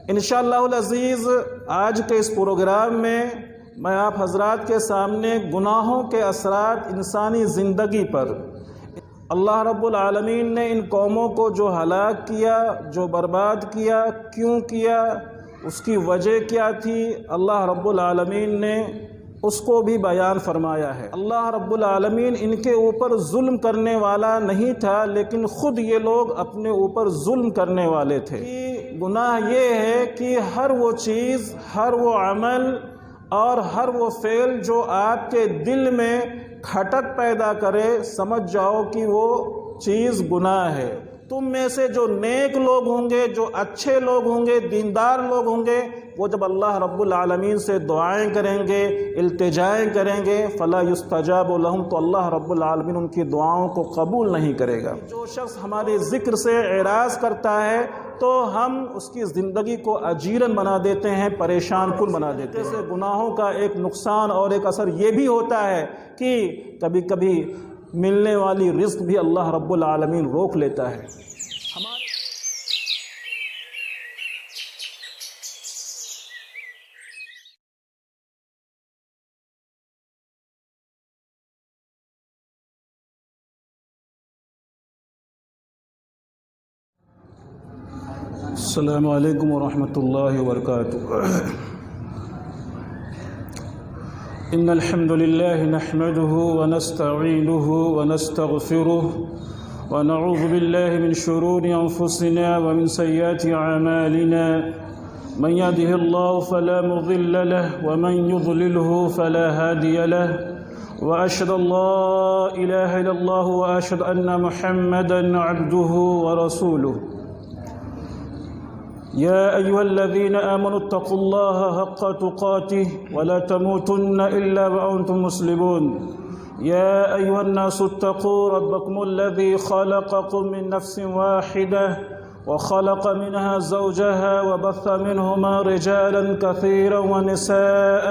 انشاءاللہ العزیز آج کے اس پروگرام میں آپ حضرات کے سامنے گناہوں کے اثرات انسانی زندگی پر، اللہ رب العالمین نے ان قوموں کو جو ہلاک کیا، جو برباد کیا، کیوں کیا، اس کی وجہ کیا تھی، اللہ رب العالمین نے اس کو بھی بیان فرمایا ہے۔ اللہ رب العالمین ان کے اوپر ظلم کرنے والا نہیں تھا، لیکن خود یہ لوگ اپنے اوپر ظلم کرنے والے تھے۔ گناہ یہ ہے کہ ہر وہ چیز، ہر وہ عمل اور ہر وہ فعل جو آپ کے دل میں کھٹک پیدا کرے، سمجھ جاؤ کہ وہ چیز گناہ ہے۔ تم میں سے جو نیک لوگ ہوں گے، جو اچھے لوگ ہوں گے، دیندار لوگ ہوں گے، وہ جب اللہ رب العالمین سے دعائیں کریں گے، التجائیں کریں گے، فلا یستجاب لہم، تو اللہ رب العالمین ان کی دعاؤں کو قبول نہیں کرے گا۔ جو شخص ہمارے ذکر سے اعراض کرتا ہے تو ہم اس کی زندگی کو اجیرن بنا دیتے ہیں، پریشان کن بنا دیتے ہیں۔ جیسے گناہوں کا ایک نقصان اور ایک اثر یہ بھی ہوتا ہے کہ کبھی کبھی ملنے والی رزق بھی اللہ رب العالمین روک لیتا ہے۔ السلام علیکم ورحمۃ اللہ وبرکاتہ۔ ان الحمد لله نحمده ونستعينه ونستغفره ونعوذ بالله من شرور انفسنا ومن سيئات اعمالنا، من يهده الله فلا مضل له ومن يضلله فلا هادي له، واشهد ان لا اله الا الله واشهد ان محمدا عبده ورسوله۔ يا أيها الذين آمنوا اتقوا الله حق تقاته ولا تموتن إلا وأنتم مسلمون۔ يا أيها الناس اتقوا ربكم الذي خلقكم من نفس واحدة وخلق منها زوجها وبث منهما رجالا كثيرا ونساء،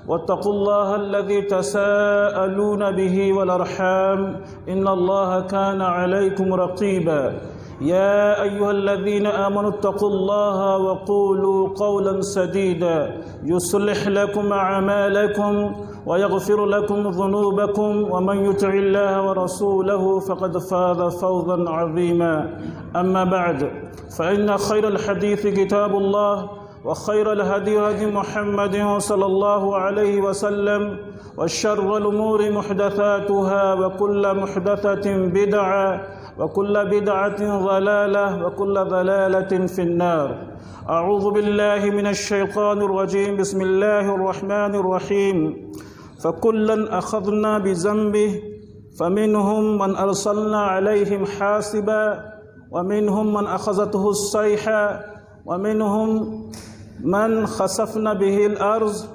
واتقوا الله الذي تساءلون به والأرحام إن الله كان عليكم رقيبا۔ يا أيها الذين آمنوا اتقوا الله وقولوا قولا سديدا يصلح لكم أعمالكم ويغفر لكم ذنوبكم، ومن يطع الله ورسوله فقد فاز فوزا عظيما۔ أما بعد، فإن خير الحديث كتاب الله، وخير الهدي هدي محمد صلى الله عليه وسلم، وشر الأمور محدثاتها، وكل محدثة بدعة، وكل بدعة ضلالة، وكل ضلالة في النار۔ أعوذ بالله من الشيطان الرجيم، بسم الله الرحمن الرحيم۔ فكلا أخذنا بذنبه، فمنهم من أرسلنا عليهم حاسبا، ومنهم من أخذته الصيحة، ومنهم من خسفنا به الأرض،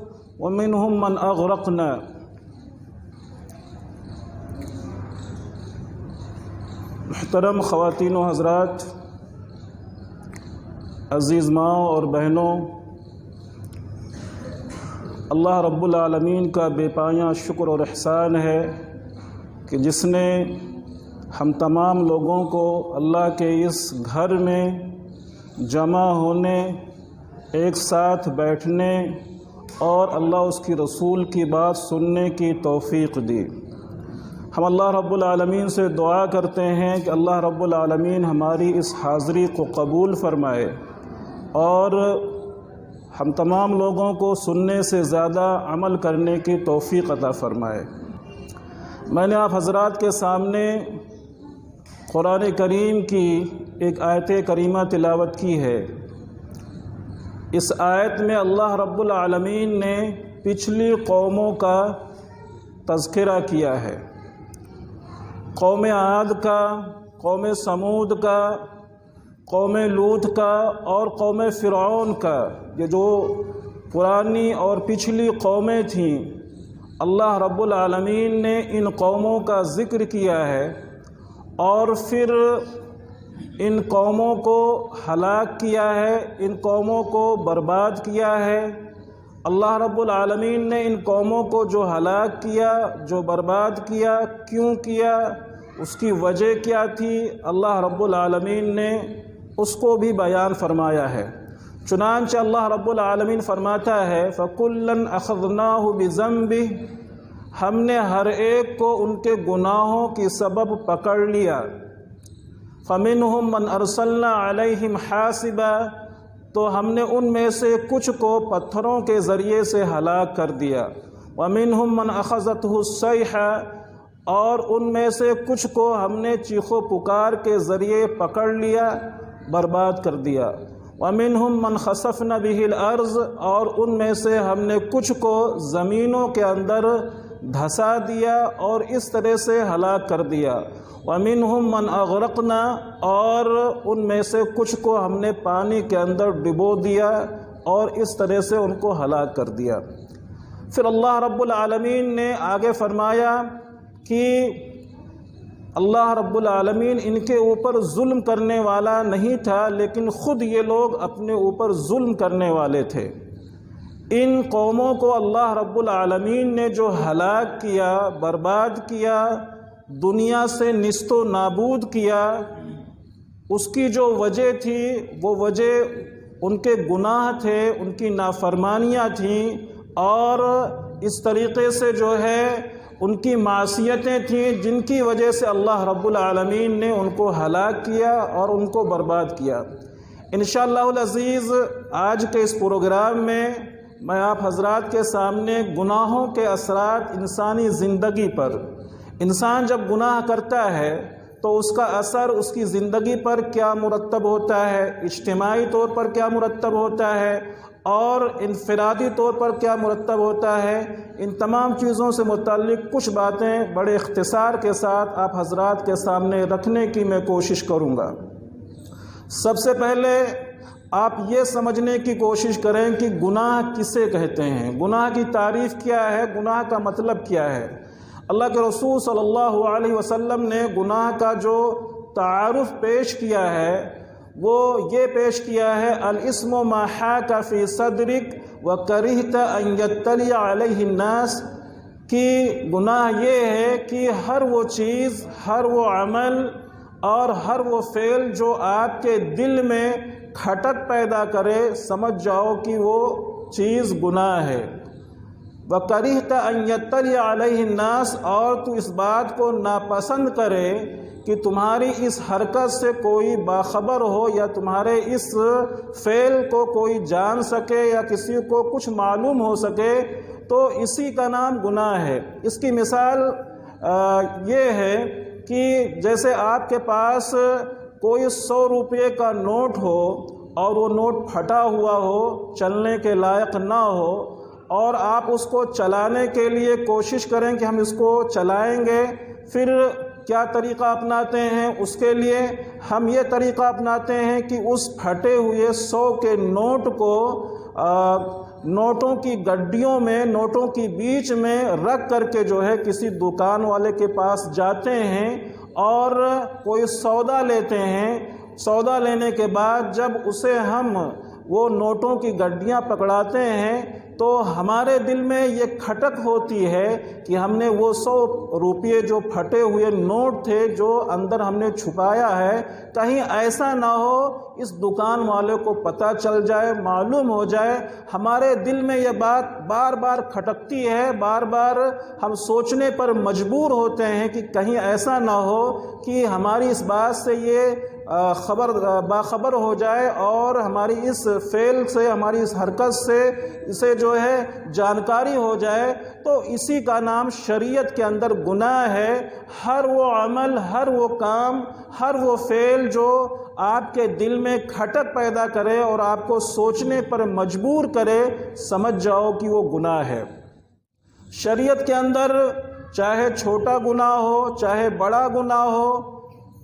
ومنهم من أغرقنا۔ محترم خواتین و حضرات، عزیز ماؤں اور بہنوں، اللہ رب العالمین کا بے پایاں شکر اور احسان ہے کہ جس نے ہم تمام لوگوں کو اللہ کے اس گھر میں جمع ہونے، ایک ساتھ بیٹھنے اور اللہ اس کی رسول کی بات سننے کی توفیق دی۔ ہم اللہ رب العالمین سے دعا کرتے ہیں کہ اللہ رب العالمین ہماری اس حاضری کو قبول فرمائے اور ہم تمام لوگوں کو سننے سے زیادہ عمل کرنے کی توفیق عطا فرمائے۔ میں نے آپ حضرات کے سامنے قرآن کریم کی ایک آیت کریمہ تلاوت کی ہے۔ اس آیت میں اللہ رب العالمین نے پچھلی قوموں کا تذکرہ کیا ہے، قوم عاد کا، قوم سمود کا، قوم لوط کا اور قوم فرعون کا۔ یہ جو پرانی اور پچھلی قومیں تھیں، اللہ رب العالمین نے ان قوموں کا ذکر کیا ہے اور پھر ان قوموں کو ہلاک کیا ہے، ان قوموں کو برباد کیا ہے۔ اللہ رب العالمین نے ان قوموں کو جو ہلاک کیا، جو برباد کیا، کیوں کیا، اس کی وجہ کیا تھی، اللہ رب العالمین نے اس کو بھی بیان فرمایا ہے۔ چنانچہ اللہ رب العالمین فرماتا ہے فَكُلًّا أَخَذْنَاهُ بِذَنبِهِ، ہم نے ہر ایک کو ان کے گناہوں کی سبب پکڑ لیا۔ فَمِنْهُمْ مَنْ أَرْسَلْنَا عَلَيْهِمْ حَاسِبًا، تو ہم نے ان میں سے کچھ کو پتھروں کے ذریعے سے ہلاک کر دیا۔ وَمِنْهُمْ مَنْ أَخَذَتْهُ الصَّيْحَةُ، اور ان میں سے کچھ کو ہم نے چیخ و پکار کے ذریعے پکڑ لیا، برباد کر دیا۔ وَمِنْهُمْ مَنْ خَسَفْنَا بِهِ الْأَرْضَ، اور ان میں سے ہم نے کچھ کو زمینوں کے اندر دھسا دیا اور اس طرح سے ہلاک کر دیا۔ وَمِنْهُمْ مَنْ أَغْرَقْنَا، اور ان میں سے کچھ کو ہم نے پانی کے اندر ڈبو دیا اور اس طرح سے ان کو ہلاک کر دیا۔ پھر اللہ رب العالمین نے آگے فرمایا کہ اللہ رب العالمین ان کے اوپر ظلم کرنے والا نہیں تھا، لیکن خود یہ لوگ اپنے اوپر ظلم کرنے والے تھے۔ ان قوموں کو اللہ رب العالمین نے جو ہلاک کیا، برباد کیا، دنیا سے نیست و نابود کیا، اس کی جو وجہ تھی وہ وجہ ان کے گناہ تھے، ان کی نافرمانیاں تھیں، اور اس طریقے سے جو ہے ان کی معصیتیں تھیں، جن کی وجہ سے اللہ رب العالمین نے ان کو ہلاک کیا اور ان کو برباد کیا۔ انشاءاللہ العزیز آج کے اس پروگرام میں آپ حضرات کے سامنے گناہوں کے اثرات انسانی زندگی پر، انسان جب گناہ کرتا ہے تو اس کا اثر اس کی زندگی پر کیا مرتب ہوتا ہے، اجتماعی طور پر کیا مرتب ہوتا ہے اور انفرادی طور پر کیا مرتب ہوتا ہے، ان تمام چیزوں سے متعلق کچھ باتیں بڑے اختصار کے ساتھ آپ حضرات کے سامنے رکھنے کی میں کوشش کروں گا۔ سب سے پہلے آپ یہ سمجھنے کی کوشش کریں کہ گناہ کسے کہتے ہیں، گناہ کی تعریف کیا ہے، گناہ کا مطلب کیا ہے۔ اللہ کے رسول صلی اللہ علیہ وسلم نے گناہ کا جو تعارف پیش کیا ہے وہ یہ پیش کیا ہے الاسم ما حاک فی صدرک وکرہت ان یطلع علیہ الناس، کہ گناہ یہ ہے کہ ہر وہ چیز، ہر وہ عمل اور ہر وہ فعل جو آپ کے دل میں کھٹک پیدا کرے، سمجھ جاؤ کہ وہ چیز گناہ ہے۔ وَكَرِهْتَ أَن يَطَّلِعَ عَلَيْهِ النَّاسِ، اور تو اس بات کو ناپسند کرے کہ تمہاری اس حرکت سے کوئی باخبر ہو یا تمہارے اس فعل کو کوئی جان سکے یا کسی کو کچھ معلوم ہو سکے، تو اسی کا نام گناہ ہے۔ اس کی مثال یہ ہے کہ جیسے آپ کے پاس کوئی 100 روپے کا نوٹ ہو اور وہ نوٹ پھٹا ہوا ہو، چلنے کے لائق نہ ہو، اور آپ اس کو چلانے کے لیے کوشش کریں کہ ہم اس کو چلائیں گے، پھر کیا طریقہ اپناتے ہیں؟ اس کے لیے ہم یہ طریقہ اپناتے ہیں کہ اس پھٹے ہوئے 100 کے نوٹ کو نوٹوں کی گڈیوں میں، نوٹوں کی بیچ میں رکھ کر کے جو ہے کسی دکان والے کے پاس جاتے ہیں اور کوئی سودا لیتے ہیں۔ سودا لینے کے بعد جب اسے ہم وہ نوٹوں کی گڈیاں پکڑاتے ہیں تو ہمارے دل میں یہ کھٹک ہوتی ہے کہ ہم نے وہ 100 روپے جو پھٹے ہوئے نوٹ تھے جو اندر ہم نے چھپایا ہے، کہیں ایسا نہ ہو اس دکان والے کو پتہ چل جائے، معلوم ہو جائے۔ ہمارے دل میں یہ بات بار بار کھٹکتی ہے، بار بار ہم سوچنے پر مجبور ہوتے ہیں کہ کہیں ایسا نہ ہو کہ ہماری اس بات سے یہ باخبر ہو جائے اور ہماری اس فعل سے، ہماری اس حرکت سے اسے جو ہے جانکاری ہو جائے، تو اسی کا نام شریعت کے اندر گناہ ہے۔ ہر وہ عمل، ہر وہ کام، ہر وہ فعل جو آپ کے دل میں کھٹک پیدا کرے اور آپ کو سوچنے پر مجبور کرے، سمجھ جاؤ کہ وہ گناہ ہے۔ شریعت کے اندر چاہے چھوٹا گناہ ہو، چاہے بڑا گناہ ہو،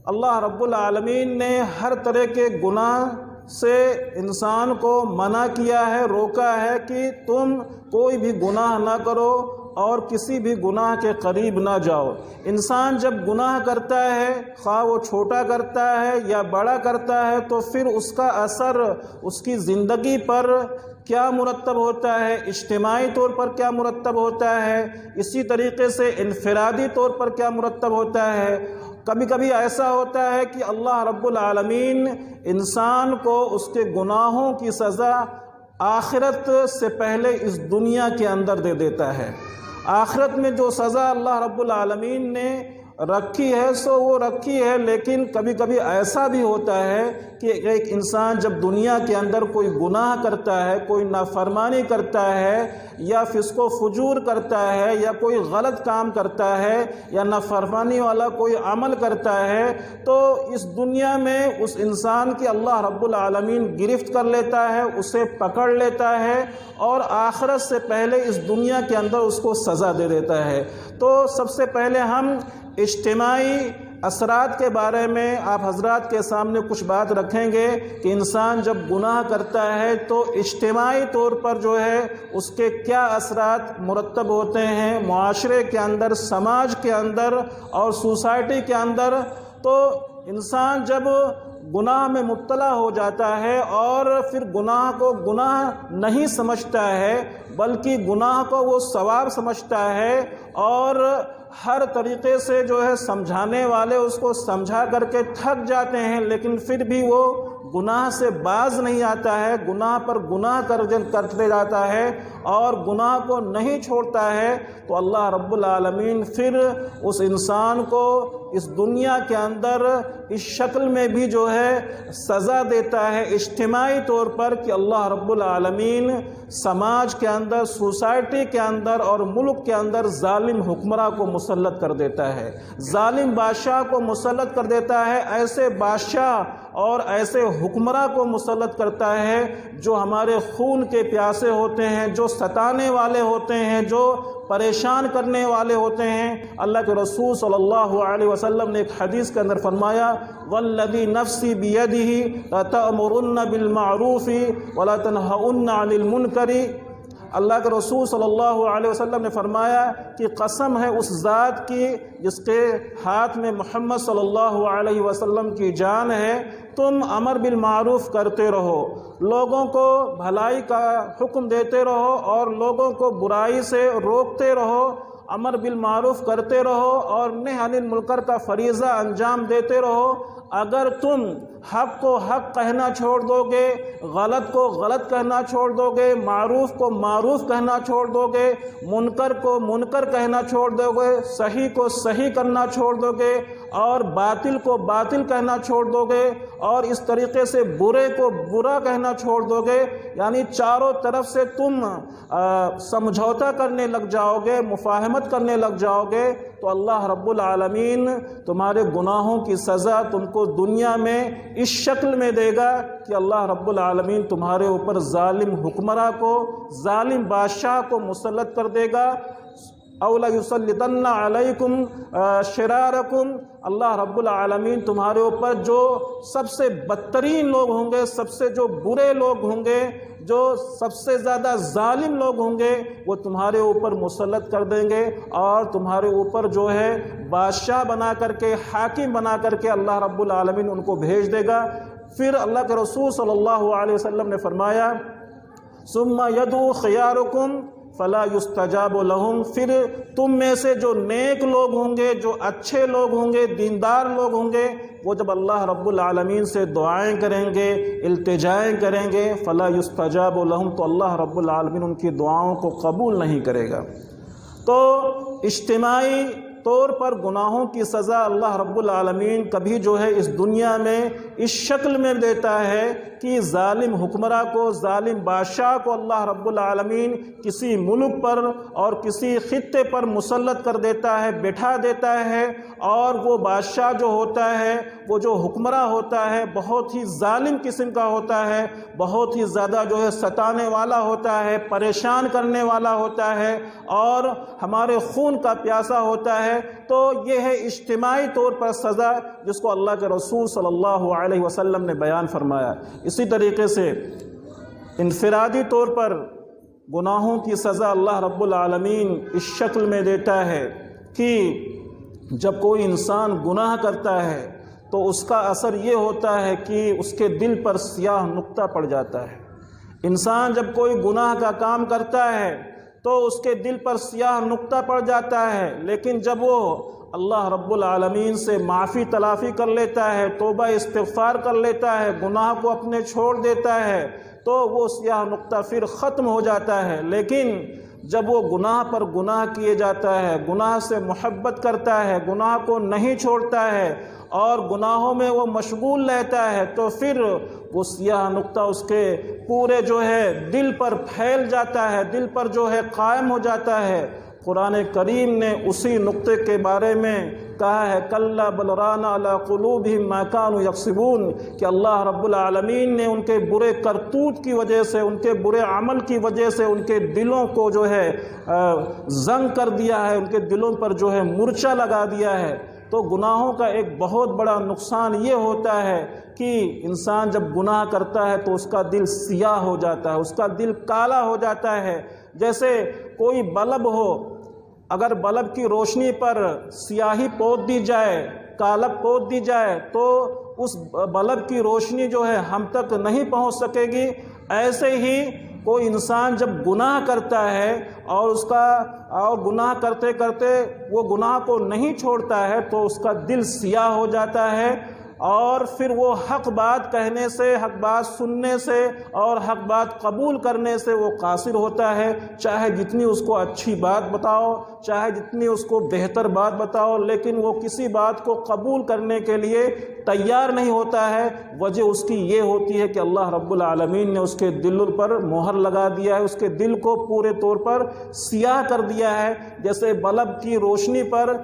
اللہ رب العالمین نے ہر طرح کے گناہ سے انسان کو منع کیا ہے، روکا ہے کہ تم کوئی بھی گناہ نہ کرو اور کسی بھی گناہ کے قریب نہ جاؤ۔ انسان جب گناہ کرتا ہے، خواہ وہ چھوٹا کرتا ہے یا بڑا کرتا ہے، تو پھر اس کا اثر اس کی زندگی پر کیا مرتب ہوتا ہے، اجتماعی طور پر کیا مرتب ہوتا ہے، اسی طریقے سے انفرادی طور پر کیا مرتب ہوتا ہے۔ کبھی کبھی ایسا ہوتا ہے کہ اللہ رب العالمین انسان کو اس کے گناہوں کی سزا آخرت سے پہلے اس دنیا کے اندر دے دیتا ہے۔ آخرت میں جو سزا اللہ رب العالمین نے رکھی ہے سو وہ رکھی ہے، لیکن کبھی کبھی ایسا بھی ہوتا ہے کہ ایک انسان جب دنیا کے اندر کوئی گناہ کرتا ہے، کوئی نافرمانی کرتا ہے یا فسق و فجور کرتا ہے یا کوئی غلط کام کرتا ہے یا نافرمانی والا کوئی عمل کرتا ہے، تو اس دنیا میں اس انسان کی اللہ رب العالمین گرفت کر لیتا ہے، اسے پکڑ لیتا ہے اور آخرت سے پہلے اس دنیا کے اندر اس کو سزا دے دیتا ہے۔ تو سب سے پہلے ہم اجتماعی اثرات کے بارے میں آپ حضرات کے سامنے کچھ بات رکھیں گے کہ انسان جب گناہ کرتا ہے تو اجتماعی طور پر جو ہے اس کے کیا اثرات مرتب ہوتے ہیں معاشرے کے اندر، سماج کے اندر اور سوسائٹی کے اندر۔ تو انسان جب گناہ میں مبتلا ہو جاتا ہے اور پھر گناہ کو گناہ نہیں سمجھتا ہے بلکہ گناہ کو وہ ثواب سمجھتا ہے، اور ہر طریقے سے جو ہے سمجھانے والے اس کو سمجھا کر کے تھک جاتے ہیں، لیکن پھر بھی وہ گناہ سے باز نہیں آتا ہے، گناہ پر گناہ کرتے جاتا ہے اور گناہ کو نہیں چھوڑتا ہے، تو اللہ رب العالمین پھر اس انسان کو اس دنیا کے اندر اس شکل میں بھی جو ہے سزا دیتا ہے اجتماعی طور پر کہ اللہ رب العالمین سماج کے اندر، سوسائٹی کے اندر اور ملک کے اندر ظالم حکمراں کو مسلط کر دیتا ہے، ظالم بادشاہ کو مسلط کر دیتا ہے۔ ایسے بادشاہ اور ایسے حکمراں کو مسلط کرتا ہے جو ہمارے خون کے پیاسے ہوتے ہیں، جو ستانے والے ہوتے ہیں، جو پریشان کرنے والے ہوتے ہیں۔ اللہ کے رسول صلی اللہ علیہ وسلم نے ایک حدیث کے اندر فرمایا والذی نفسی بیدہ لتأمرن بالمعروف ولا تنہون عن المنکر۔ اللہ کے رسول صلی اللہ علیہ وسلم نے فرمایا کہ قسم ہے اس ذات کی جس کے ہاتھ میں محمد صلی اللہ علیہ وسلم کی جان ہے، تم امر بالمعروف کرتے رہو، لوگوں کو بھلائی کا حکم دیتے رہو اور لوگوں کو برائی سے روکتے رہو، امر بالمعروف کرتے رہو اور نہی عن المنکر کا فریضہ انجام دیتے رہو۔ اگر تم حق کو حق کہنا چھوڑ دو گے، غلط کو غلط کہنا چھوڑ دو گے، معروف کو معروف کہنا چھوڑ دو گے، منکر کو منکر کہنا چھوڑ دو گے، صحیح کو صحیح کرنا چھوڑ دو گے اور باطل کو باطل کہنا چھوڑ دو گے اور اس طریقے سے برے کو برا کہنا چھوڑ دو گے، یعنی چاروں طرف سے تم سمجھوتا کرنے لگ جاؤ گے، مفاہمت کرنے لگ جاؤ گے، تو اللہ رب العالمین تمہارے گناہوں کی سزا تم کو دنیا میں اس شکل میں دے گا کہ اللہ رب العالمین تمہارے اوپر ظالم حکمراں کو، ظالم بادشاہ کو مسلط کر دے گا۔ اَوْ لَيُسَلِّطَنَّ عَلَيْكُمْ شِرَارَكُمْ، اللہ رب العالمین تمہارے اوپر جو سب سے بدترین لوگ ہوں گے، سب سے جو برے لوگ ہوں گے، جو سب سے زیادہ ظالم لوگ ہوں گے، وہ تمہارے اوپر مسلط کر دیں گے اور تمہارے اوپر جو ہے بادشاہ بنا کر کے، حاکم بنا کر کے اللہ رب العالمین ان کو بھیج دے گا۔ پھر اللہ کے رسول صلی اللہ علیہ وسلم نے فرمایا ثم يدعو خياركم فلا يستجاب لهم، پھر تم میں سے جو نیک لوگ ہوں گے، جو اچھے لوگ ہوں گے، دیندار لوگ ہوں گے، وہ جب اللہ رب العالمین سے دعائیں کریں گے، التجائیں کریں گے، فلا يستجاب لهم، تو اللہ رب العالمین ان کی دعاؤں کو قبول نہیں کرے گا۔ تو اجتماعی طور پر گناہوں کی سزا اللہ رب العالمین کبھی جو ہے اس دنیا میں اس شکل میں دیتا ہے کہ ظالم حکمراں کو، ظالم بادشاہ کو اللہ رب العالمین کسی ملک پر اور کسی خطے پر مسلط کر دیتا ہے، بٹھا دیتا ہے، اور وہ بادشاہ جو ہوتا ہے، وہ جو حکمراں ہوتا ہے، بہت ہی ظالم قسم کا ہوتا ہے، بہت ہی زیادہ جو ہے ستانے والا ہوتا ہے، پریشان کرنے والا ہوتا ہے اور ہمارے خون کا پیاسا ہوتا ہے۔ تو یہ ہے اجتماعی طور پر سزا جس کو اللہ کے رسول صلی اللہ علیہ وسلم نے بیان فرمایا۔ اسی طریقے سے انفرادی طور پر گناہوں کی سزا اللہ رب العالمین اس شکل میں دیتا ہے کہ جب کوئی انسان گناہ کرتا ہے تو اس کا اثر یہ ہوتا ہے کہ اس کے دل پر سیاہ نقطہ پڑ جاتا ہے۔ انسان جب کوئی گناہ کا کام کرتا ہے تو اس کے دل پر سیاہ نقطہ پڑ جاتا ہے، لیکن جب وہ اللہ رب العالمین سے معافی تلافی کر لیتا ہے، توبہ استغفار کر لیتا ہے، گناہ کو اپنے چھوڑ دیتا ہے، تو وہ سیاہ نقطہ پھر ختم ہو جاتا ہے۔ لیکن جب وہ گناہ پر گناہ کیے جاتا ہے، گناہ سے محبت کرتا ہے، گناہ کو نہیں چھوڑتا ہے اور گناہوں میں وہ مشغول رہتا ہے، تو پھر وہ سیاہ نقطہ اس کے پورے جو ہے دل پر پھیل جاتا ہے، دل پر جو ہے قائم ہو جاتا ہے۔ قرآن کریم نے اسی نقطے کے بارے میں کہا ہے کلا بل ران علی قلوبہم ما کانوا یکسبون، کہ اللہ رب العالمین نے ان کے برے کرتوت کی وجہ سے، ان کے برے عمل کی وجہ سے ان کے دلوں کو جو ہے زنگ کر دیا ہے، ان کے دلوں پر جو ہے مرچا لگا دیا ہے۔ تو گناہوں کا ایک بہت بڑا نقصان یہ ہوتا ہے کہ انسان جب گناہ کرتا ہے تو اس کا دل سیاہ ہو جاتا ہے، اس کا دل کالا ہو جاتا ہے۔ جیسے کوئی بلب ہو، اگر بلب کی روشنی پر سیاہی پوت دی جائے، کالک پوت دی جائے، تو اس بلب کی روشنی جو ہے ہم تک نہیں پہنچ سکے گی۔ ایسے ہی کوئی انسان جب گناہ کرتا ہے اور گناہ کرتے کرتے وہ گناہ کو نہیں چھوڑتا ہے تو اس کا دل سیاہ ہو جاتا ہے، اور پھر وہ حق بات کہنے سے، حق بات سننے سے اور حق بات قبول کرنے سے وہ قاصر ہوتا ہے۔ چاہے جتنی اس کو اچھی بات بتاؤ، چاہے جتنی اس کو بہتر بات بتاؤ، لیکن وہ کسی بات کو قبول کرنے کے لیے تیار نہیں ہوتا ہے۔ وجہ اس کی یہ ہوتی ہے کہ اللہ رب العالمین نے اس کے دل پر مہر لگا دیا ہے، اس کے دل کو پورے طور پر سیاہ کر دیا ہے۔ جیسے بلب کی روشنی پر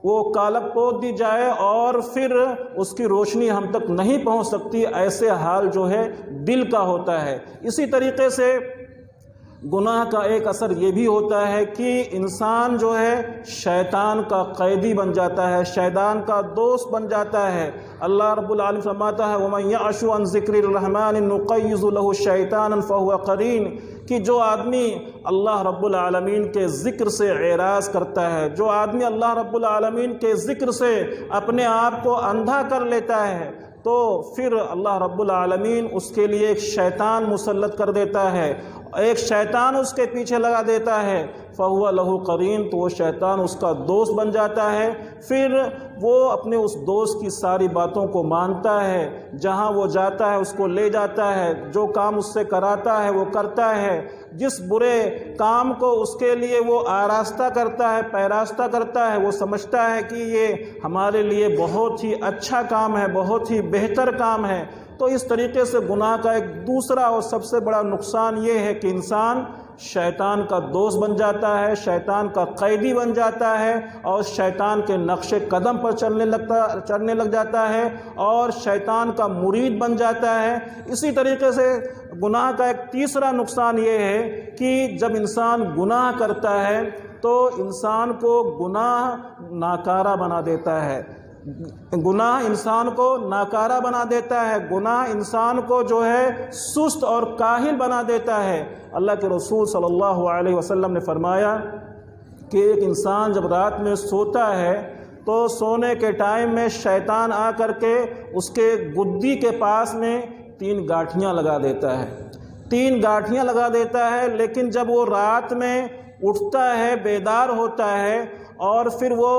وہ کالک پوت دی جائے اور پھر اس کی روشنی ہم تک نہیں پہنچ سکتی، ایسے حال جو ہے دل کا ہوتا ہے۔ اسی طریقے سے گناہ کا ایک اثر یہ بھی ہوتا ہے کہ انسان جو ہے شیطان کا قیدی بن جاتا ہے، شیطان کا دوست بن جاتا ہے۔ اللہ رب العالمین فرماتا ہے وَمَن يَعْشُ عَن ذِكْرِ الرَّحْمَنِ نُقَيِّضُ لَهُ شَيْطَانًا فَهُوَ قَرِينٌ، کہ جو آدمی اللہ رب العالمین کے ذکر سے اعراض کرتا ہے، جو آدمی اللہ رب العالمین کے ذکر سے اپنے آپ کو اندھا کر لیتا ہے، تو پھر اللہ رب العالمین اس کے لیے ایک شیطان مسلط کر دیتا ہے، ایک شیطان اس کے پیچھے لگا دیتا ہے۔ فَهُوَ لَهُ قَرِينٌ، تو وہ شیطان اس کا دوست بن جاتا ہے۔ پھر وہ اپنے اس دوست کی ساری باتوں کو مانتا ہے، جہاں وہ جاتا ہے اس کو لے جاتا ہے، جو کام اس سے کراتا ہے وہ کرتا ہے، جس برے کام کو اس کے لیے وہ آراستہ کرتا ہے، پیراستہ کرتا ہے، وہ سمجھتا ہے کہ یہ ہمارے لیے بہت ہی اچھا کام ہے، بہت ہی بہتر کام ہے۔ تو اس طریقے سے گناہ کا ایک دوسرا اور سب سے بڑا نقصان یہ ہے کہ انسان شیطان کا دوست بن جاتا ہے، شیطان کا قیدی بن جاتا ہے اور شیطان کے نقش قدم پر چلنے لگ جاتا ہے اور شیطان کا مرید بن جاتا ہے۔ اسی طریقے سے گناہ کا ایک تیسرا نقصان یہ ہے کہ جب انسان گناہ کرتا ہے تو انسان کو گناہ ناکارہ بنا دیتا ہے، گناہ انسان کو ناکارہ بنا دیتا ہے، گناہ انسان کو جو ہے سست اور کاہل بنا دیتا ہے۔ اللہ کے رسول صلی اللہ علیہ وسلم نے فرمایا کہ ایک انسان جب رات میں سوتا ہے تو سونے کے ٹائم میں شیطان آ کر کے اس کے گدی کے پاس میں 3 گاٹھیاں لگا دیتا ہے، 3 گاٹھیاں لگا دیتا ہے، لیکن جب وہ رات میں اٹھتا ہے، بیدار ہوتا ہے اور پھر وہ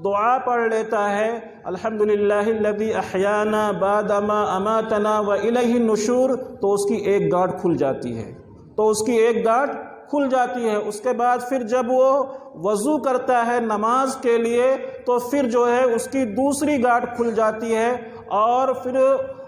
دعا پڑھ لیتا ہے الحمدللہ الذی احیانا بعد ما اماتنا والیہ النشور، تو اس کی ایک گاٹھ کھل جاتی ہے، تو اس کی ایک گاٹھ کھل جاتی ہے۔ اس کے بعد پھر جب وہ وضو کرتا ہے نماز کے لیے تو پھر جو ہے اس کی دوسری گاٹھ کھل جاتی ہے، اور پھر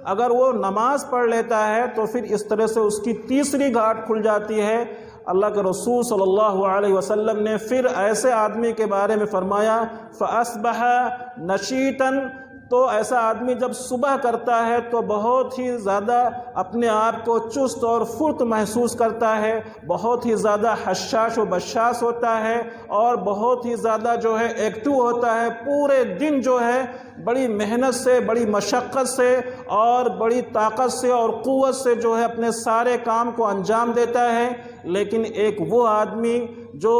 اگر وہ نماز پڑھ لیتا ہے تو پھر اس طرح سے اس کی تیسری گاٹھ کھل جاتی ہے۔ اللہ کے رسول صلی اللہ علیہ وسلم نے پھر ایسے آدمی کے بارے میں فرمایا فَأَصْبَحَ نَشِيطًا، تو ایسا آدمی جب صبح کرتا ہے تو بہت ہی زیادہ اپنے آپ کو چست اور پھرت محسوس کرتا ہے، بہت ہی زیادہ حشاش و بشاش ہوتا ہے اور بہت ہی زیادہ جو ہے ایکٹیو ہوتا ہے، پورے دن جو ہے بڑی محنت سے، بڑی مشقت سے اور بڑی طاقت سے اور قوت سے جو ہے اپنے سارے کام کو انجام دیتا ہے۔ لیکن ایک وہ آدمی جو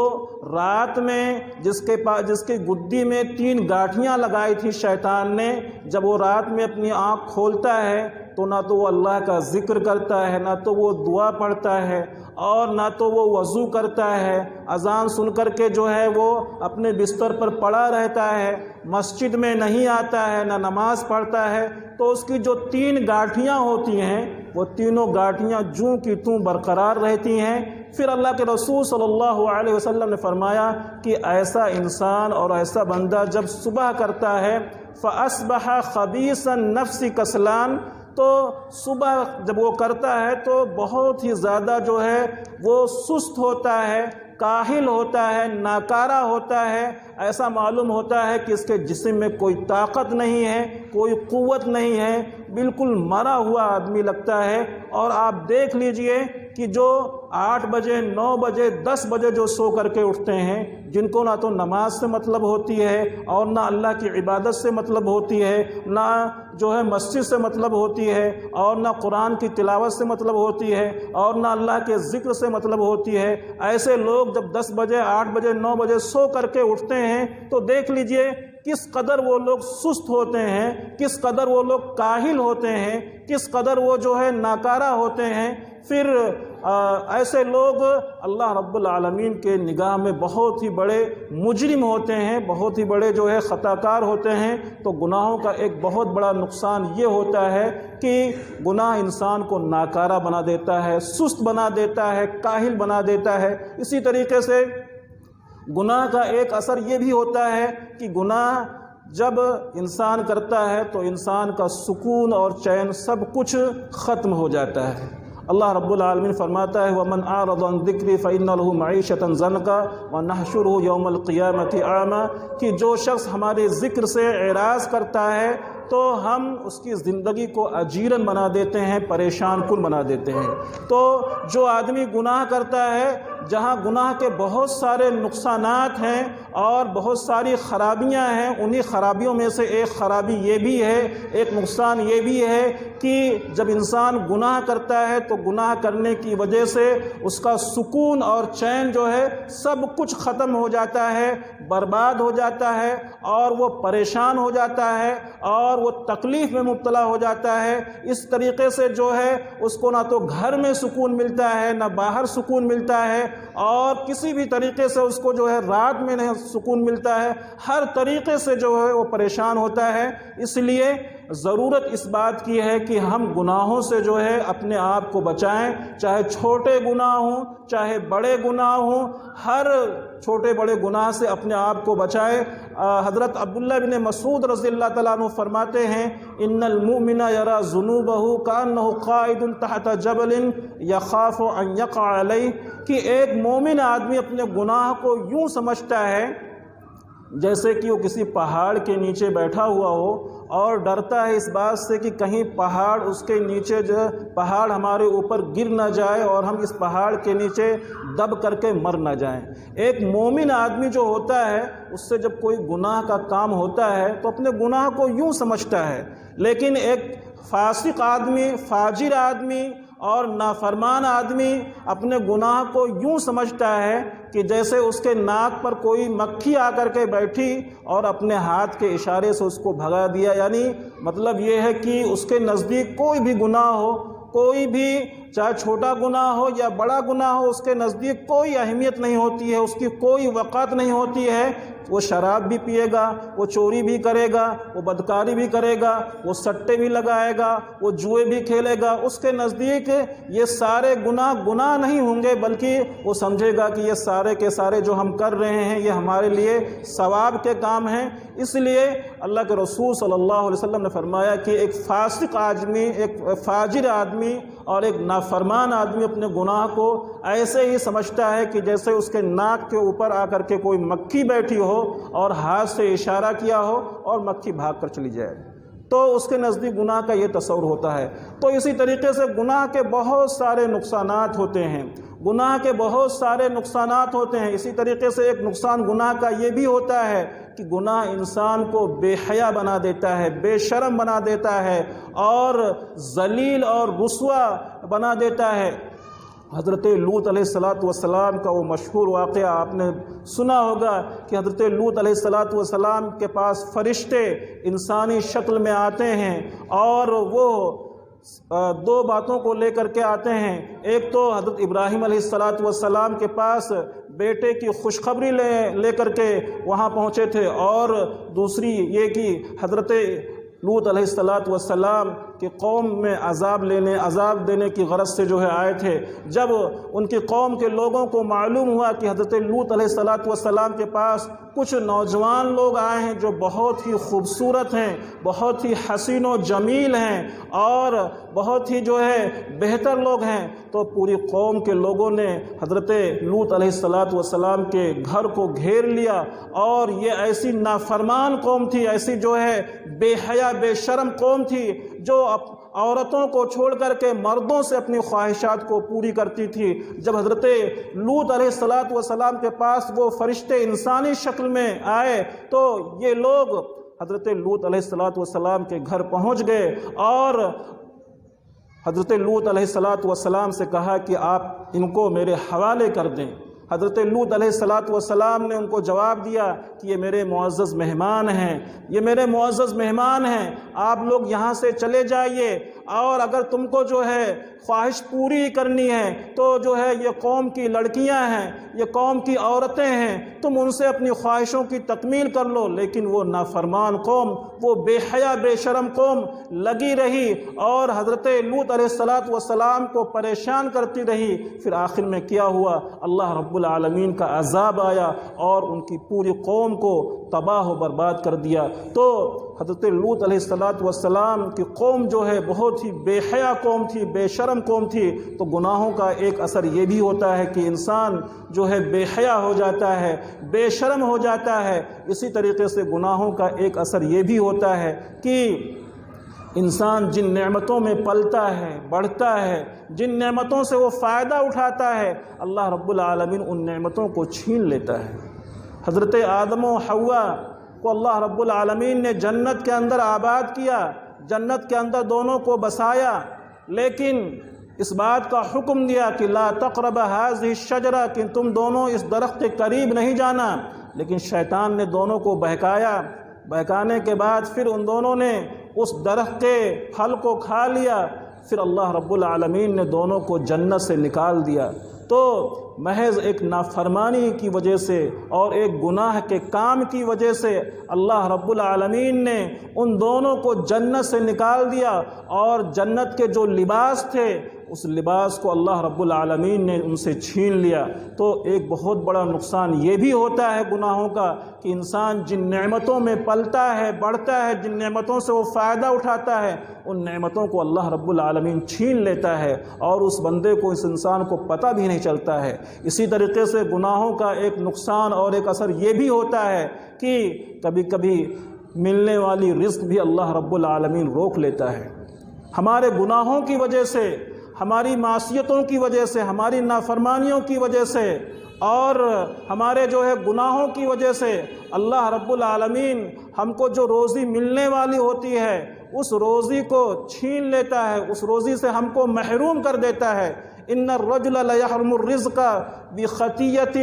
رات میں جس کی گدی میں 3 گاٹھیاں لگائی تھی شیطان نے، جب وہ رات میں اپنی آنکھ کھولتا ہے تو نہ تو وہ اللہ کا ذکر کرتا ہے، نہ تو وہ دعا پڑھتا ہے، اور نہ تو وہ وضو کرتا ہے، اذان سن کر کے جو ہے وہ اپنے بستر پر پڑا رہتا ہے، مسجد میں نہیں آتا ہے، نہ نماز پڑھتا ہے، تو اس کی جو 3 گاٹھیاں ہوتی ہیں وہ تینوں گاٹھیاں جوں کی توں برقرار رہتی ہیں۔ پھر اللہ کے رسول صلی اللہ علیہ وسلم نے فرمایا کہ ایسا انسان اور ایسا بندہ جب صبح کرتا ہے فَأَصْبَحَ خَبِيثَ النَّفْسِ كَسْلَانَ، تو صبح جب وہ کرتا ہے تو بہت ہی زیادہ جو ہے وہ سست ہوتا ہے، کاہل ہوتا ہے، ناکارہ ہوتا ہے، ایسا معلوم ہوتا ہے کہ اس کے جسم میں کوئی طاقت نہیں ہے، کوئی قوت نہیں ہے، بالکل مرا ہوا آدمی لگتا ہے۔ اور آپ دیکھ لیجئے کہ جو 8 بجے 9 بجے 10 بجے جو سو کر کے اٹھتے ہیں، جن کو نہ تو نماز سے مطلب ہوتی ہے اور نہ اللہ کی عبادت سے مطلب ہوتی ہے، نہ جو ہے مسجد سے مطلب ہوتی ہے، اور نہ قرآن کی تلاوت سے مطلب ہوتی ہے، اور نہ اللہ کے ذکر سے مطلب ہوتی ہے، ایسے لوگ جب 10 بجے 8 بجے 9 بجے سو کر کے اٹھتے ہیں تو دیکھ لیجئے کس قدر وہ لوگ سست ہوتے ہیں، کس قدر وہ لوگ کاہل ہوتے ہیں، کس قدر وہ جو ہے ناکارہ ہوتے ہیں۔ پھر ایسے لوگ اللہ رب العالمین کے نگاہ میں بہت ہی بڑے مجرم ہوتے ہیں، بہت ہی بڑے جو ہے خطا کار ہوتے ہیں۔ تو گناہوں کا ایک بہت بڑا نقصان یہ ہوتا ہے کہ گناہ انسان کو ناکارہ بنا دیتا ہے، سست بنا دیتا ہے، کاہل بنا دیتا ہے۔ اسی طریقے سے گناہ کا ایک اثر یہ بھی ہوتا ہے کہ گناہ جب انسان کرتا ہے تو انسان کا سکون اور چین سب کچھ ختم ہو جاتا ہے۔ اللہ رب العالمین فرماتا ہے وَمَنْ أَعْرَضَ عَنْ ذِكْرِي فَإِنَّ لَهُ مَعِيشَةً ضَنْكًا وَنَحْشُرُهُ يَوْمَ الْقِيَامَةِ أَعْمَىٰ، کہ جو شخص ہمارے ذکر سے اعراض کرتا ہے تو ہم اس کی زندگی کو اجیرن بنا دیتے ہیں، پریشان کن بنا دیتے ہیں۔ تو جو آدمی گناہ کرتا ہے، جہاں گناہ کے بہت سارے نقصانات ہیں اور بہت ساری خرابیاں ہیں، انہی خرابیوں میں سے ایک خرابی یہ بھی ہے، ایک نقصان یہ بھی ہے کہ جب انسان گناہ کرتا ہے تو گناہ کرنے کی وجہ سے اس کا سکون اور چین جو ہے سب کچھ ختم ہو جاتا ہے، برباد ہو جاتا ہے، اور وہ پریشان ہو جاتا ہے اور وہ تکلیف میں مبتلا ہو جاتا ہے۔ اس طریقے سے جو ہے اس کو نہ تو گھر میں سکون ملتا ہے، نہ باہر سکون ملتا ہے، اور کسی بھی طریقے سے اس کو جو ہے رات میں نہیں سکون ملتا ہے، ہر طریقے سے جو ہے وہ پریشان ہوتا ہے۔ اس لیے ضرورت اس بات کی ہے کہ ہم گناہوں سے جو ہے اپنے آپ کو بچائیں، چاہے چھوٹے گناہ ہوں چاہے بڑے گناہ ہوں، ہر چھوٹے بڑے گناہ سے اپنے آپ کو بچائیں۔ حضرت عبداللہ بن مسعود رضی اللہ تعالیٰ عنہ فرماتے ہیں ان المؤمن یری ذنوبہ کانہ قائد تحت جبل یخاف ان یقع علیہ، کہ ایک مومن آدمی اپنے گناہ کو یوں سمجھتا ہے جیسے کہ وہ کسی پہاڑ کے نیچے بیٹھا ہوا ہو اور ڈرتا ہے اس بات سے کہ کہیں پہاڑ اس کے نیچے جو پہاڑ ہمارے اوپر گر نہ جائے اور ہم اس پہاڑ کے نیچے دب کر کے مر نہ جائیں۔ ایک مومن آدمی جو ہوتا ہے اس سے جب کوئی گناہ کا کام ہوتا ہے تو اپنے گناہ کو یوں سمجھتا ہے، لیکن ایک فاسق آدمی، فاجر آدمی اور نافرمان آدمی اپنے گناہ کو یوں سمجھتا ہے کہ جیسے اس کے ناک پر کوئی مکھی آ کر کے بیٹھی اور اپنے ہاتھ کے اشارے سے اس کو بھگا دیا۔ یعنی مطلب یہ ہے کہ اس کے نزدیک کوئی بھی گناہ ہو، کوئی بھی چاہے چھوٹا گناہ ہو یا بڑا گناہ ہو، اس کے نزدیک کوئی اہمیت نہیں ہوتی ہے، اس کی کوئی وقعت نہیں ہوتی ہے۔ وہ شراب بھی پیے گا، وہ چوری بھی کرے گا، وہ بدکاری بھی کرے گا، وہ سٹے بھی لگائے گا، وہ جوئے بھی کھیلے گا، اس کے نزدیک یہ سارے گناہ نہیں ہوں گے، بلکہ وہ سمجھے گا کہ یہ سارے کے سارے جو ہم کر رہے ہیں یہ ہمارے لیے ثواب کے کام ہیں۔ اس لیے اللہ کے رسول صلی اللہ علیہ وسلم نے فرمایا کہ ایک فاسق آدمی، ایک فاجر آدمی اور ایک نافرمان آدمی اپنے گناہ کو ایسے ہی سمجھتا ہے کہ جیسے اس کے ناک کے اوپر آ کر کے کوئی مکھی بیٹھی ہو اور ہاتھ سے اشارہ کیا ہو اور مکھی بھاگ کر چلی جائے، تو اس کے نزدیک گناہ کا یہ تصور ہوتا ہے۔ تو اسی طریقے سے گناہ کے بہت سارے نقصانات ہوتے ہیں، گناہ کے بہت سارے نقصانات ہوتے ہیں۔ اسی طریقے سے ایک نقصان گناہ کا یہ بھی ہوتا ہے کہ گناہ انسان کو بے حیا بنا دیتا ہے، بے شرم بنا دیتا ہے اور ذلیل اور رسوا بنا دیتا ہے۔ حضرت لوط علیہ السلام کا وہ مشہور واقعہ آپ نے سنا ہوگا کہ حضرت لوط علیہ السلام کے پاس فرشتے انسانی شکل میں آتے ہیں اور وہ دو باتوں کو لے کر کے آتے ہیں۔ ایک تو حضرت ابراہیم علیہ السلام کے پاس بیٹے کی خوشخبری لے کر کے وہاں پہنچے تھے، اور دوسری یہ کہ حضرت لوط علیہ السلام کہ قوم میں عذاب دینے کی غرض سے جو ہے آئے تھے۔ جب ان کی قوم کے لوگوں کو معلوم ہوا کہ حضرت لوط علیہ السلام کے پاس کچھ نوجوان لوگ آئے ہیں جو بہت ہی خوبصورت ہیں، بہت ہی حسین و جمیل ہیں اور بہت ہی جو ہے بہتر لوگ ہیں، تو پوری قوم کے لوگوں نے حضرت لوط علیہ السلام کے گھر کو گھیر لیا، اور یہ ایسی نافرمان قوم تھی، ایسی جو ہے بے حیا بے شرم قوم تھی جو عورتوں کو چھوڑ کر کے مردوں سے اپنی خواہشات کو پوری کرتی تھی۔ جب حضرت لوط علیہ السلام کے پاس وہ فرشتے انسانی شکل میں آئے تو یہ لوگ حضرت لوط علیہ السلام کے گھر پہنچ گئے اور حضرت لوط علیہ السلام سے کہا کہ آپ ان کو میرے حوالے کر دیں۔ حضرت لوط علیہ السلام نے ان کو جواب دیا کہ یہ میرے معزز مہمان ہیں، یہ میرے معزز مہمان ہیں، آپ لوگ یہاں سے چلے جائیے، اور اگر تم کو جو ہے خواہش پوری کرنی ہے تو جو ہے یہ قوم کی لڑکیاں ہیں، یہ قوم کی عورتیں ہیں، تم ان سے اپنی خواہشوں کی تکمیل کر لو۔ لیکن وہ نافرمان قوم، وہ بے حیا بے شرم قوم لگی رہی اور حضرت لوط علیہ السلام کو پریشان کرتی رہی۔ پھر آخر میں کیا ہوا، اللہ رب العالمین کا عذاب آیا اور ان کی پوری قوم کو تباہ و برباد کر دیا۔ تو حضرت لوط علیہ السلام کی قوم جو ہے بہت ہی بے حیا قوم تھی، بے شرم قوم تھی۔ تو گناہوں کا ایک اثر یہ بھی ہوتا ہے کہ انسان جو ہے بے حیا ہو جاتا ہے، بے شرم ہو جاتا ہے۔ اسی طریقے سے گناہوں کا ایک اثر یہ بھی ہوتا ہے کہ انسان جن نعمتوں میں پلتا ہے، بڑھتا ہے، جن نعمتوں سے وہ فائدہ اٹھاتا ہے، اللہ رب العالمین ان نعمتوں کو چھین لیتا ہے۔ حضرت آدم و حوا کو اللہ رب العالمین نے جنت کے اندر آباد کیا، جنت کے اندر دونوں کو بسایا، لیکن اس بات کا حکم دیا کہ لا تقرب هذه الشجرہ، کہ تم دونوں اس درخت کے قریب نہیں جانا۔ لیکن شیطان نے دونوں کو بہکانے کے بعد پھر ان دونوں نے اس درخت کے پھل کو کھا لیا۔ پھر اللہ رب العالمین نے دونوں کو جنت سے نکال دیا۔ تو محض ایک نافرمانی کی وجہ سے اور ایک گناہ کے کام کی وجہ سے اللہ رب العالمین نے ان دونوں کو جنت سے نکال دیا، اور جنت کے جو لباس تھے اس لباس کو اللہ رب العالمین نے ان سے چھین لیا۔ تو ایک بہت بڑا نقصان یہ بھی ہوتا ہے گناہوں کا کہ انسان جن نعمتوں میں پلتا ہے، بڑھتا ہے، جن نعمتوں سے وہ فائدہ اٹھاتا ہے، ان نعمتوں کو اللہ رب العالمین چھین لیتا ہے اور اس بندے کو، اس انسان کو پتہ بھی نہیں چلتا ہے۔ اسی طریقے سے گناہوں کا ایک نقصان اور ایک اثر یہ بھی ہوتا ہے کہ کبھی کبھی ملنے والی رزق بھی اللہ رب العالمین روک لیتا ہے۔ ہمارے گناہوں کی وجہ سے، ہماری معصیتوں کی وجہ سے، ہماری نافرمانیوں کی وجہ سے اور ہمارے جو ہے گناہوں کی وجہ سے اللہ رب العالمین ہم کو جو روزی ملنے والی ہوتی ہے اس روزی کو چھین لیتا ہے، اس روزی سے ہم کو محروم کر دیتا ہے۔ ان الرجل لیحرم الرزق بخطیۃ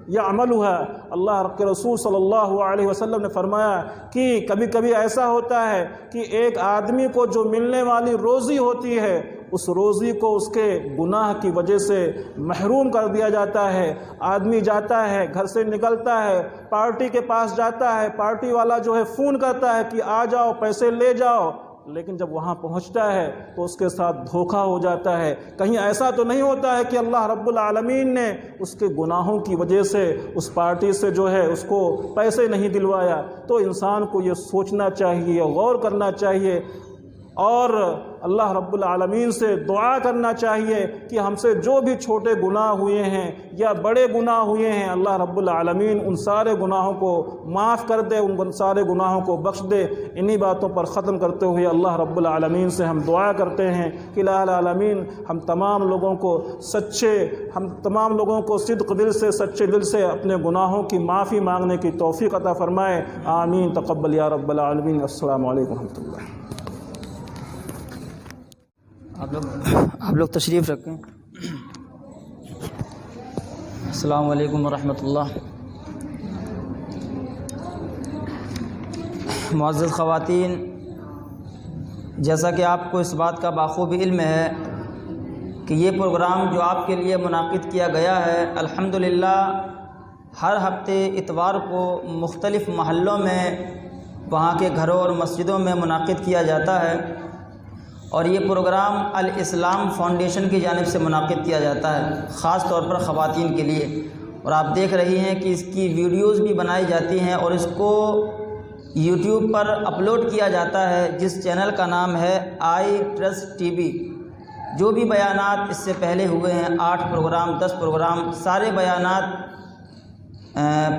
یعملها، اللہ کے رسول صلی اللہ علیہ وسلم نے فرمایا کہ کبھی کبھی ایسا ہوتا ہے کہ ایک آدمی کو جو ملنے والی روزی ہوتی ہے اس روزی کو اس کے گناہ کی وجہ سے محروم کر دیا جاتا ہے۔ آدمی جاتا ہے، گھر سے نکلتا ہے، پارٹی کے پاس جاتا ہے، پارٹی والا جو ہے فون کرتا ہے کہ آ جاؤ، پیسے لے جاؤ، لیکن جب وہاں پہنچتا ہے تو اس کے ساتھ دھوکہ ہو جاتا ہے۔ کہیں ایسا تو نہیں ہوتا ہے کہ اللہ رب العالمین نے اس کے گناہوں کی وجہ سے اس پارٹی سے جو ہے اس کو پیسے نہیں دلوایا؟ تو انسان کو یہ سوچنا چاہیے، غور کرنا چاہیے اور اللہ رب العالمین سے دعا کرنا چاہیے کہ ہم سے جو بھی چھوٹے گناہ ہوئے ہیں یا بڑے گناہ ہوئے ہیں، اللہ رب العالمین ان سارے گناہوں کو معاف کر دے، ان سارے گناہوں کو بخش دے۔ انہی باتوں پر ختم کرتے ہوئے اللہ رب العالمین سے ہم دعا کرتے ہیں کہ الہ العالمین ہم تمام لوگوں کو صدق دل سے، سچے دل سے اپنے گناہوں کی معافی مانگنے کی توفیق عطا فرمائے۔ آمین، تقبل یا رب العالمین۔ السلام علیکم ورحمۃ اللہ۔ آپ لوگ تشریف رکھیں۔ السلام علیکم ورحمۃ اللہ۔ معزز خواتین، جیسا کہ آپ کو اس بات کا بخوبی علم ہے کہ یہ پروگرام جو آپ کے لیے منعقد کیا گیا ہے الحمدللہ ہر ہفتے اتوار کو مختلف محلوں میں وہاں کے گھروں اور مسجدوں میں منعقد کیا جاتا ہے، اور یہ پروگرام الاسلام فاؤنڈیشن کی جانب سے منعقد کیا جاتا ہے خاص طور پر خواتین کے لیے، اور آپ دیکھ رہی ہیں کہ اس کی ویڈیوز بھی بنائی جاتی ہیں اور اس کو یوٹیوب پر اپلوڈ کیا جاتا ہے، جس چینل کا نام ہے آئی ٹرسٹ ٹی وی۔ جو بھی بیانات اس سے پہلے ہوئے ہیں 8 پروگرام 10 پروگرام سارے بیانات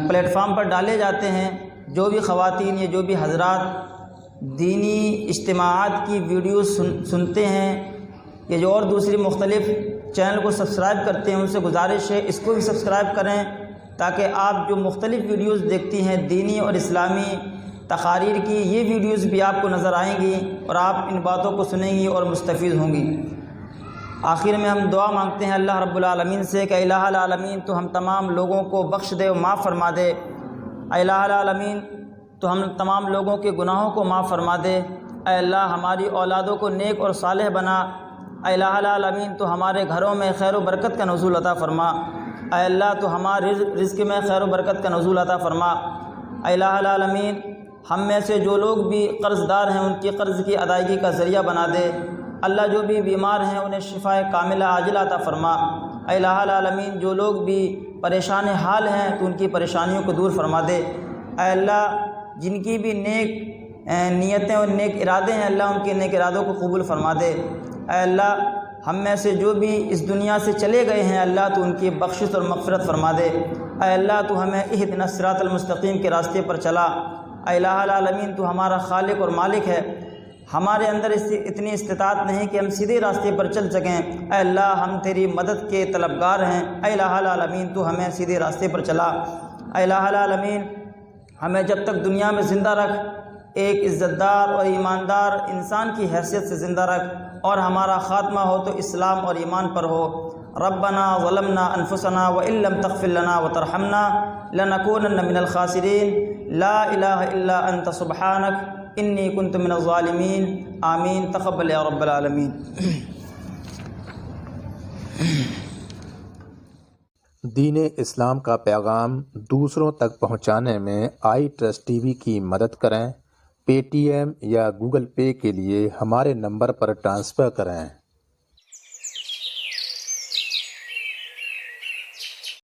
پلیٹ فارم پر ڈالے جاتے ہیں۔ جو بھی خواتین یا جو بھی حضرات دینی اجتماعات کی ویڈیوز سنتے ہیں یا جو اور دوسری مختلف چینل کو سبسکرائب کرتے ہیں، ان سے گزارش ہے اس کو بھی سبسکرائب کریں، تاکہ آپ جو مختلف ویڈیوز دیکھتی ہیں دینی اور اسلامی تقاریر کی، یہ ویڈیوز بھی آپ کو نظر آئیں گی اور آپ ان باتوں کو سنیں گی اور مستفید ہوں گی۔ آخر میں ہم دعا مانگتے ہیں اللہ رب العالمین سے کہ الہ العالمین تو ہم تمام لوگوں کو بخش دے و معاف فرما دے، الہ العالمین تو ہم تمام لوگوں کے گناہوں کو معاف فرما دے، اے اللہ ہماری اولادوں کو نیک اور صالح بنا، اے الہ العالمین تو ہمارے گھروں میں خیر و برکت کا نزول عطا فرما، اے اللہ تو ہمارے رزق میں خیر و برکت کا نزول عطا فرما، اے الہ العالمین ہم میں سے جو لوگ بھی قرض دار ہیں ان کی قرض کی ادائیگی کا ذریعہ بنا دے، اللہ جو بھی بیمار ہیں انہیں شفائے کاملہ عاجلہ عطا فرما، اے الہ العالمین جو لوگ بھی پریشان حال ہیں تو ان کی پریشانیوں کو دور فرما دے، اے اللہ جن کی بھی نیک نیتیں اور نیک ارادے ہیں اللہ ان کے نیک ارادوں کو قبول فرما دے، اے اللہ ہم میں سے جو بھی اس دنیا سے چلے گئے ہیں اللہ تو ان کی بخشش اور مغفرت فرما دے، اے اللہ تو ہمیں اہدنا الصراط المستقیم کے راستے پر چلا، اے الہ العالمین تو ہمارا خالق اور مالک ہے، ہمارے اندر اتنی استطاعت نہیں کہ ہم سیدھے راستے پر چل سکیں، اے اللہ ہم تیری مدد کے طلبگار ہیں، اے الہ العالمین تو ہمیں سیدھے راستے پر چلا، اے الہ العالمین ہمیں جب تک دنیا میں زندہ رکھ ایک عزت دار اور ایماندار انسان کی حیثیت سے زندہ رکھ، اور ہمارا خاتمہ ہو تو اسلام اور ایمان پر ہو۔ ربنا ظلمنا انفسنا وان لم تغفر لنا وترحمنا لنكونن من الخاسرین، لا الہ الا انت سبحانک انی کنت من الظالمین، آمین، تقبل یا رب العالمین۔ دین اسلام کا پیغام دوسروں تک پہنچانے میں آئی ٹرسٹ ٹی وی کی مدد کریں، پے ٹی ایم یا گوگل پے کے لیے ہمارے نمبر پر ٹرانسفر کریں۔